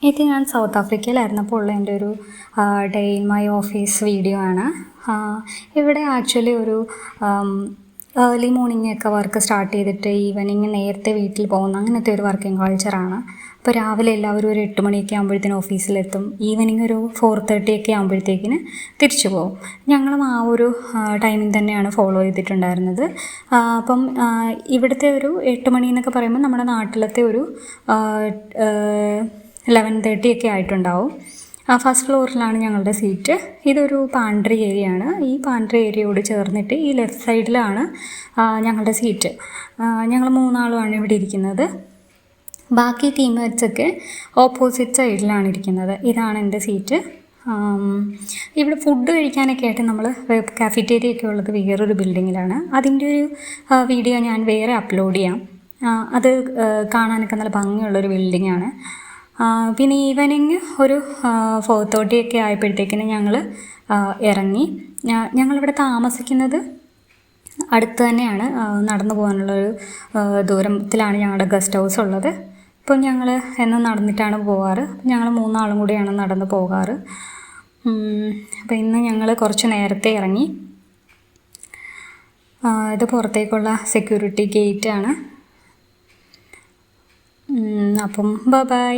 ഇത് ഞാൻ സൗത്ത് ആഫ്രിക്കയിലായിരുന്നപ്പോൾ ഉള്ള എൻ്റെ ഒരു day in my office video ആണ്. ഇവിടെ ആക്ച്വലി ഒരു ഏർലി മോർണിംഗ് ഒക്കെ വർക്ക് സ്റ്റാർട്ട് ചെയ്തിട്ട് ഈവനിങ് നേരത്തെ വീട്ടിൽ പോകുന്ന അങ്ങനത്തെ ഒരു വർക്കിംഗ് കൾച്ചറാണ്. അപ്പോൾ രാവിലെ എല്ലാവരും ഒരു 8 മണിയൊക്കെ ആകുമ്പോഴത്തേനും ഓഫീസിലെത്തും. ഈവനിങ് ഒരു 4:30 ഒക്കെ ആകുമ്പോഴത്തേക്കിന് തിരിച്ചു പോകും. ഞങ്ങളും ആ ഒരു ടൈമിംഗ് തന്നെയാണ് ഫോളോ ചെയ്തിട്ടുണ്ടായിരുന്നത്. അപ്പം ഇവിടുത്തെ ഒരു 8 മണി എന്നൊക്കെ പറയുമ്പോൾ നമ്മുടെ നാട്ടിലത്തെ ഒരു 11:30 ഒക്കെ ആയിട്ടുണ്ടാവും. ഫസ്റ്റ് ഫ്ലോറിലാണ് ഞങ്ങളുടെ സീറ്റ്. ഇതൊരു പാൻട്രി ഏരിയ ആണ്. ഈ പാൻട്രി ഏരിയയോട് ചേർന്നിട്ട് ഈ ലെഫ്റ്റ് സൈഡിലാണ് ഞങ്ങളുടെ സീറ്റ്. ഞങ്ങൾ 3 ആളുമാണ് ഇവിടെ ഇരിക്കുന്നത്. ബാക്കി ടീംമേറ്റ്സൊക്കെ ഓപ്പോസിറ്റ് സൈഡിലാണ് ഇരിക്കുന്നത്. ഇതാണ് എൻ്റെ സീറ്റ്. ഇവിടെ ഫുഡ് കഴിക്കാനൊക്കെ ആയിട്ട് നമ്മൾ കാഫറ്റേരിയ ഒക്കെ ഉള്ളത് വേറൊരു ബിൽഡിങ്ങിലാണ്. അതിൻ്റെ ഒരു വീഡിയോ ഞാൻ വേറെ അപ്ലോഡ് ചെയ്യാം. അത് കാണാനൊക്കെ നല്ല ഭംഗിയുള്ളൊരു ബിൽഡിങ്ങാണ്. പിന്നെ ഈവനിങ് ഒരു 4:30 ഒക്കെ ആയപ്പോഴത്തേക്കിന് ഞങ്ങൾ ഇറങ്ങി. ഞങ്ങളിവിടെ താമസിക്കുന്നത് അടുത്ത് തന്നെയാണ്. നടന്നു പോകാനുള്ളൊരു ദൂരത്തിലാണ് ഞങ്ങളുടെ ഗസ്റ്റ് ഹൗസ് ഉള്ളത്. ഇപ്പം ഞങ്ങൾ എന്നും നടന്നിട്ടാണ് പോകാറ്. ഞങ്ങൾ 3 ആളും കൂടിയാണ് നടന്ന് പോകാറ്. അപ്പോൾ ഇന്ന് ഞങ്ങൾ കുറച്ച് നേരത്തെ ഇറങ്ങി. ഇത് പുറത്തേക്കുള്ള സെക്യൂരിറ്റി ഗേറ്റാണ്. അപ്പം ബൈ.